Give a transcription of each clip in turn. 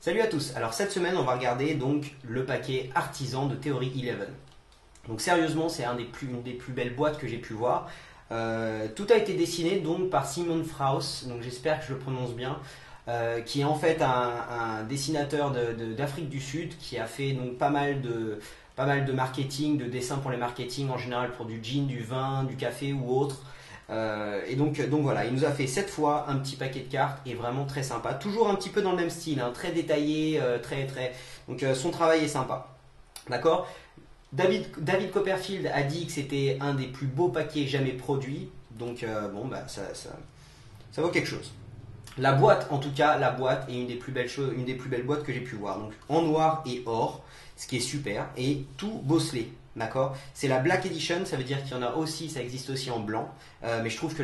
Salut à tous, alors cette semaine on va regarder donc le paquet artisan de Theory 11. Donc sérieusement c'est une des plus belles boîtes que j'ai pu voir. Tout a été dessiné donc par Simon Fraus, donc j'espère que je le prononce bien, qui est en fait un dessinateur d'Afrique du Sud qui a fait donc pas mal de marketing, de dessins pour les marketing en général pour du gin, du vin, du café ou autre. Donc voilà, il nous a fait 7 fois un petit paquet de cartes et vraiment très sympa. Toujours un petit peu dans le même style, hein, très détaillé, Donc son travail est sympa. D'accord. David Copperfield a dit que c'était un des plus beaux paquets jamais produits. Donc bon, bah ça vaut quelque chose. La boîte, en tout cas, la boîte est une des plus belles choses, une des plus belles boîtes que j'ai pu voir. Donc en noir et or, ce qui est super, et tout bosselé. D'accord. C'est la Black Edition, ça veut dire qu'il y en a aussi, ça existe aussi en blanc. Mais je trouve que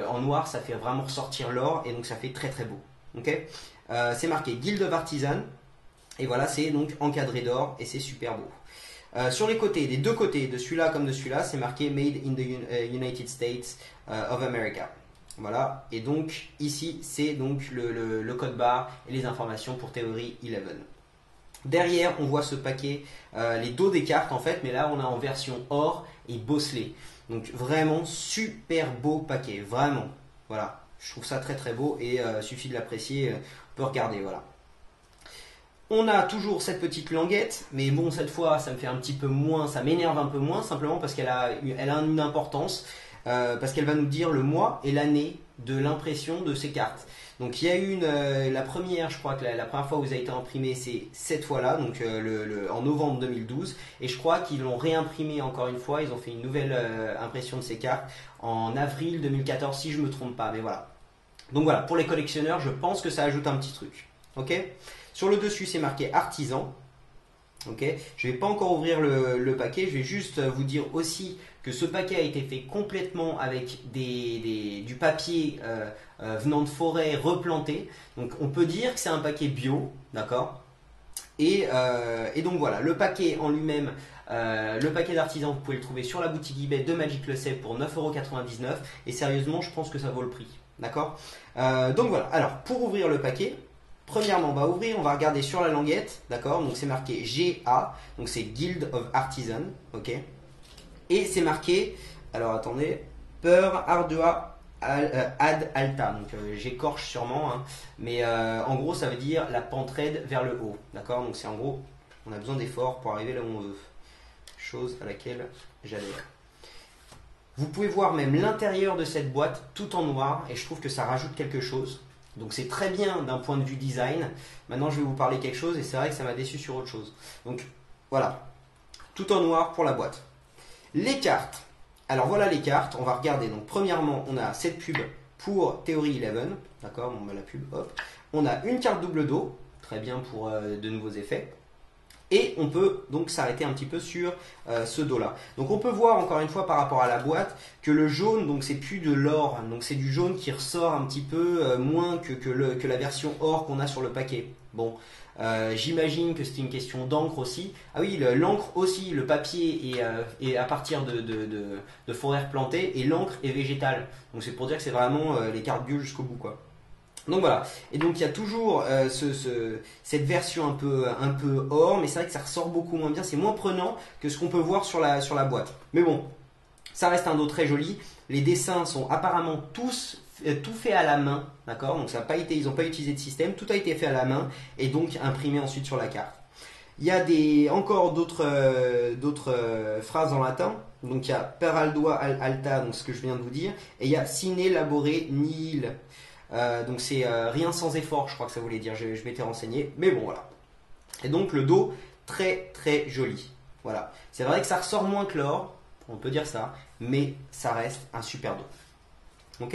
en noir, ça fait vraiment ressortir l'or et donc ça fait très beau. Ok. C'est marqué Guild of Artisan et voilà, c'est donc encadré d'or et c'est super beau. Sur les côtés, des deux côtés, de celui-là comme de celui-là, c'est marqué Made in the United States of America. Voilà, et donc ici c'est donc le code barre et les informations pour Theory 11. Derrière, on voit ce paquet, les dos des cartes en fait, mais là on a en version or et bosselé. Donc vraiment super beau paquet, vraiment. Voilà, je trouve ça très beau et suffit de l'apprécier, on peut regarder, voilà. On a toujours cette petite languette, mais bon, cette fois, ça me fait un petit peu moins, ça m'énerve un peu moins, simplement parce qu'elle a une importance, parce qu'elle va nous dire le mois et l'année de l'impression de ces cartes. Donc il y a eu la première, je crois que la première fois où vous a été imprimé, c'est cette fois-là, donc en novembre 2012, et je crois qu'ils l'ont réimprimé encore une fois, ils ont fait une nouvelle impression de ces cartes en avril 2014, si je ne me trompe pas, mais voilà. Donc voilà, pour les collectionneurs, je pense que ça ajoute un petit truc. Ok. Sur le dessus, c'est marqué artisan. Ok. Je ne vais pas encore ouvrir le paquet. Je vais juste vous dire aussi que ce paquet a été fait complètement avec du papier venant de forêt replanté. Donc on peut dire que c'est un paquet bio, d'accord. Et donc voilà, le paquet en lui-même, le paquet d'artisan, vous pouvez le trouver sur la boutique eBay de Magic Le Seb pour 9,99 €. Et sérieusement, je pense que ça vaut le prix, d'accord. Donc voilà. Alors pour ouvrir le paquet. Premièrement, on va ouvrir, on va regarder sur la languette, d'accord. Donc c'est marqué GA, donc c'est Guild of Artisan, ok. Et c'est marqué, alors attendez, Per Ardua Ad Alta, donc j'écorche sûrement, hein, mais en gros ça veut dire la pente raide vers le haut, d'accord. Donc c'est en gros, on a besoin d'efforts pour arriver là où on veut, chose à laquelle j'adhère. Vous pouvez voir même l'intérieur de cette boîte tout en noir, et je trouve que ça rajoute quelque chose. Donc c'est très bien d'un point de vue design. Maintenant je vais vous parler quelque chose et c'est vrai que ça m'a déçu sur autre chose. Donc voilà, tout en noir pour la boîte. Les cartes. Alors voilà les cartes, on va regarder. Donc premièrement on a cette pub pour Theory 11. D'accord, bon bah la pub, hop. On a une carte double dos, très bien pour de nouveaux effets. Et on peut donc s'arrêter un petit peu sur ce dos-là. Donc on peut voir encore une fois par rapport à la boîte que le jaune, donc c'est plus de l'or, donc c'est du jaune qui ressort un petit peu moins que la version or qu'on a sur le paquet. Bon, j'imagine que c'était une question d'encre aussi. Ah oui, l'encre aussi, le papier est à partir de forêts replantées et l'encre est végétale. Donc c'est pour dire que c'est vraiment les cartes bio jusqu'au bout, quoi. Donc voilà, et donc il y a toujours cette version un peu or, mais c'est vrai que ça ressort beaucoup moins bien, c'est moins prenant que ce qu'on peut voir sur la boîte. Mais bon, ça reste un dos très joli, les dessins sont apparemment tout fait à la main, d'accord. Donc ça a pas été, ils n'ont pas utilisé de système, tout a été fait à la main et donc imprimé ensuite sur la carte. Il y a encore d'autres phrases en latin. Donc il y a per ardua alta, donc ce que je viens de vous dire, et il y a sine labore nihil. Donc c'est rien sans effort, je crois que ça voulait dire, je m'étais renseigné, mais bon voilà. Et donc le dos, très joli. Voilà. C'est vrai que ça ressort moins que l'or, on peut dire ça, mais ça reste un super dos. Ok.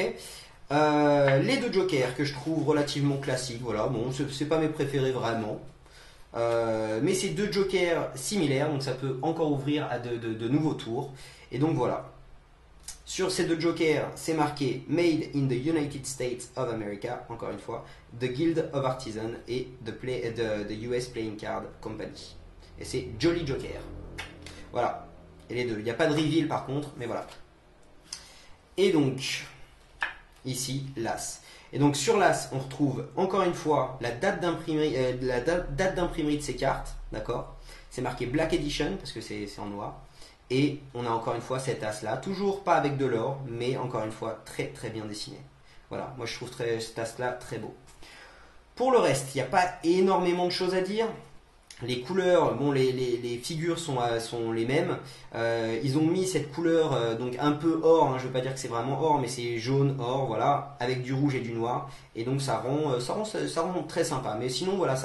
Les deux jokers que je trouve relativement classiques, voilà, bon, c'est pas mes préférés vraiment. Mais c'est deux jokers similaires, donc ça peut encore ouvrir à de nouveaux tours. Et donc voilà. Sur ces deux jokers, c'est marqué Made in the United States of America, encore une fois, The Guild of Artisan et the US Playing Card Company. Et c'est Jolly Joker. Voilà. Et les deux. Il n'y a pas de reveal par contre, mais voilà. Et donc, ici l'As. Et donc sur l'As, on retrouve encore une fois la date d'imprimerie de ces cartes, d'accord? C'est marqué Black Edition parce que c'est en noir. Et on a encore une fois cet As là, toujours pas avec de l'or, mais encore une fois très très bien dessiné. Voilà, moi je trouve cet As là très beau. Pour le reste, il n'y a pas énormément de choses à dire. Les couleurs, bon, les figures sont les mêmes. Ils ont mis cette couleur donc un peu or, hein, je ne veux pas dire que c'est vraiment or, mais c'est jaune or, voilà, avec du rouge et du noir. Et donc ça rend très sympa. Mais sinon, voilà,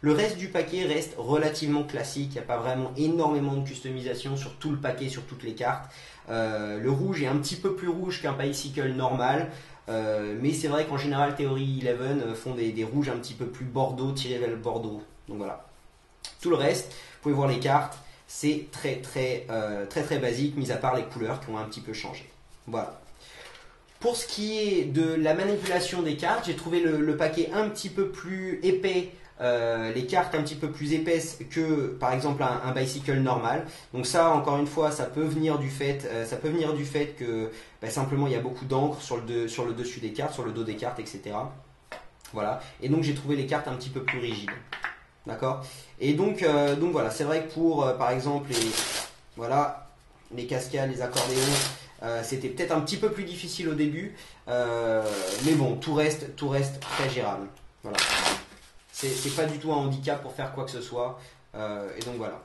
le reste du paquet reste relativement classique. Il n'y a pas vraiment énormément de customisation sur tout le paquet, sur toutes les cartes. Le rouge est un petit peu plus rouge qu'un Bicycle normal. Mais c'est vrai qu'en général, Theory 11 font des rouges un petit peu plus bordeaux, tirés vers le bordeaux. Donc voilà. Tout le reste, vous pouvez voir les cartes, c'est très basique, mis à part les couleurs qui ont un petit peu changé. Voilà. Pour ce qui est de la manipulation des cartes, j'ai trouvé le paquet un petit peu plus épais, les cartes un petit peu plus épaisses que par exemple un Bicycle normal. Donc ça, encore une fois, ça peut venir du fait que simplement il y a beaucoup d'encre sur le dessus des cartes, sur le dos des cartes, etc. Voilà. Et donc j'ai trouvé les cartes un petit peu plus rigides. D'accord. Et donc voilà, c'est vrai que pour par exemple les cascades, les accordéons, c'était peut-être un petit peu plus difficile au début, mais bon, tout reste très gérable. Voilà. C'est pas du tout un handicap pour faire quoi que ce soit. Et donc voilà.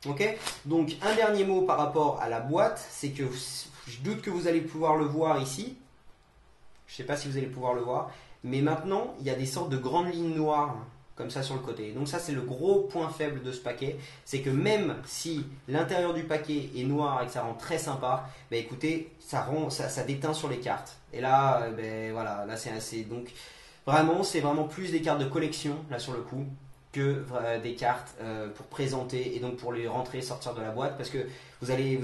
Ok. Donc un dernier mot par rapport à la boîte, c'est que je doute que vous allez pouvoir le voir ici. Je sais pas si vous allez pouvoir le voir, mais maintenant il y a des sortes de grandes lignes noires comme ça sur le côté. Donc ça, c'est le gros point faible de ce paquet, c'est que même si l'intérieur du paquet est noir et que ça rend très sympa, écoutez, ça déteint sur les cartes. Et là, voilà, là c'est assez. Donc vraiment, c'est vraiment plus des cartes de collection là sur le coup que des cartes pour présenter et donc pour les rentrer et sortir de la boîte, parce que vous allez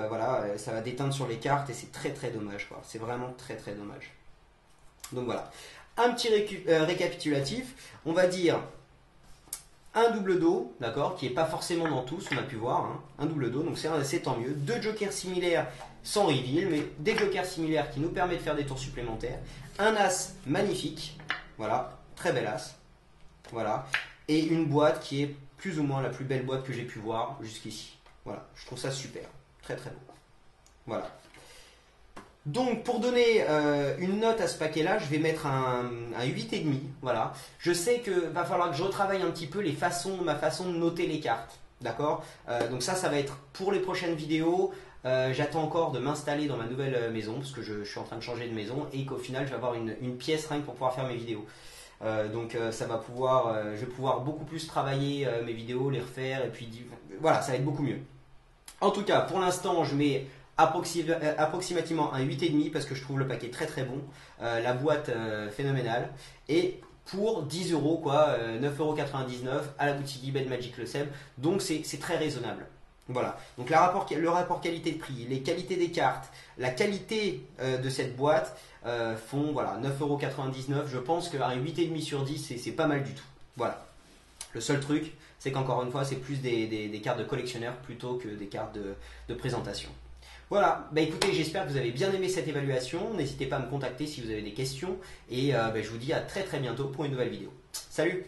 voilà, ça va déteindre sur les cartes et c'est très dommage quoi. C'est vraiment très dommage. Donc voilà. Un petit récapitulatif, on va dire un double dos, d'accord, qui n'est pas forcément dans tous, on a pu voir, hein, un double dos, donc c'est tant mieux. Deux jokers similaires sans reveal, mais des jokers similaires qui nous permettent de faire des tours supplémentaires. Un as magnifique, voilà, très bel as, voilà, et une boîte qui est plus ou moins la plus belle boîte que j'ai pu voir jusqu'ici. Voilà, je trouve ça super, très beau. Voilà. Donc pour donner une note à ce paquet-là, je vais mettre un 8,5. Voilà. Je sais qu'il va falloir que je retravaille un petit peu ma façon de noter les cartes. D'accord. Donc ça va être pour les prochaines vidéos. J'attends encore de m'installer dans ma nouvelle maison parce que je suis en train de changer de maison et qu'au final je vais avoir une pièce rien que pour pouvoir faire mes vidéos. Donc ça va je vais pouvoir beaucoup plus travailler mes vidéos, les refaire et puis voilà, ça va être beaucoup mieux. En tout cas, pour l'instant, je mets approximativement un 8,5 parce que je trouve le paquet très bon, la boîte phénoménale, et pour 10 euros quoi, 9,99 € à la boutique eBay de Magic Le Seb, donc c'est très raisonnable. Voilà, donc le rapport qualité-prix, les qualités des cartes, la qualité de cette boîte font voilà, 9,99 €. Je pense qu'un 8,5 sur 10 c'est pas mal du tout. Voilà. Le seul truc, c'est qu'encore une fois, c'est plus des cartes de collectionneur plutôt que des cartes de présentation. Voilà, écoutez, j'espère que vous avez bien aimé cette évaluation. N'hésitez pas à me contacter si vous avez des questions. Et je vous dis à très bientôt pour une nouvelle vidéo. Salut!